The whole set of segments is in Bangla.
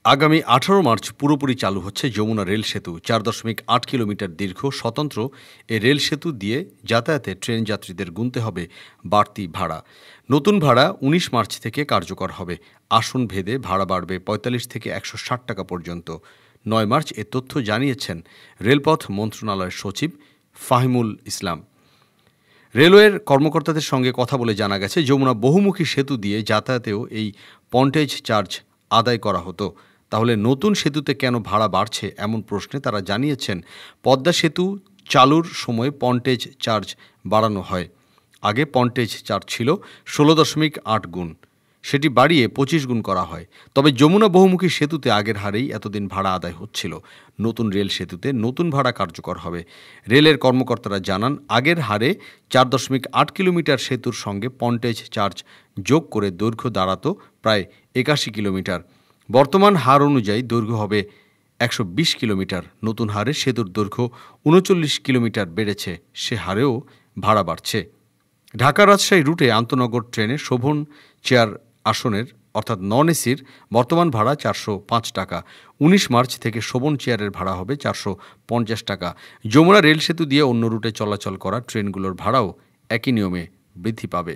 আগামী ১৮ মার্চ পুরোপুরি চালু হচ্ছে যমুনা রেল সেতু। ৪.৮ কিলোমিটার দীর্ঘ স্বতন্ত্র এ রেল সেতু দিয়ে যাতায়াতে ট্রেন যাত্রীদের গুনতে হবে বাড়তি ভাড়া। নতুন ভাড়া ১৯ মার্চ থেকে কার্যকর হবে। আসন ভেদে ভাড়া বাড়বে ৪৫ থেকে ১৬০ টাকা পর্যন্ত। ৯ মার্চ এ তথ্য জানিয়েছেন রেলপথ মন্ত্রণালয়ের সচিব ফাহিমুল ইসলাম। রেলওয়ের কর্মকর্তাদের সঙ্গে কথা বলে জানা গেছে, যমুনা বহুমুখী সেতু দিয়ে যাতায়াতেও এই পন্টেজ চার্জ আদায় করা হতো। তাহলে নতুন সেতুতে কেন ভাড়া বাড়ছে, এমন প্রশ্নে তারা জানিয়েছেন, পদ্মা সেতু চালুর সময় পন্টেজ চার্জ বাড়ানো হয়। আগে পন্টেজ চার্জ ছিল ১৬.৮ গুণ, সেটি বাড়িয়ে ২৫ গুণ করা হয়। তবে যমুনা বহুমুখী সেতুতে আগের হারেই এতদিন ভাড়া আদায় হচ্ছিল। নতুন রেল সেতুতে নতুন ভাড়া কার্যকর হবে। রেলের কর্মকর্তারা জানান, আগের হারে ৪.৮ কিলোমিটার সেতুর সঙ্গে পন্টেজ চার্জ যোগ করে দৈর্ঘ্য দাঁড়াতো প্রায় ৮১ কিলোমিটার। বর্তমান হার অনুযায়ী দৈর্ঘ্য হবে ১২০ কিলোমিটার। নতুন হারে সেতুর দৈর্ঘ্য ৩৯ কিলোমিটার বেড়েছে, সে হারেও ভাড়া বাড়ছে। ঢাকা রাজশাহী রুটে আন্তনগর ট্রেনে শোভন চেয়ার আসনের অর্থাৎ নন এসির বর্তমান ভাড়া ৪০৫ টাকা। ১৯ মার্চ থেকে শোভন চেয়ারের ভাড়া হবে ৪৫০ টাকা। যমুনা রেল সেতু দিয়ে অন্য রুটে চলাচল করা ট্রেনগুলোর ভাড়াও একই নিয়মে বৃদ্ধি পাবে।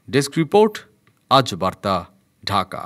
ডেস্ক রিপোর্ট, আজ বার্তা, ঢাকা।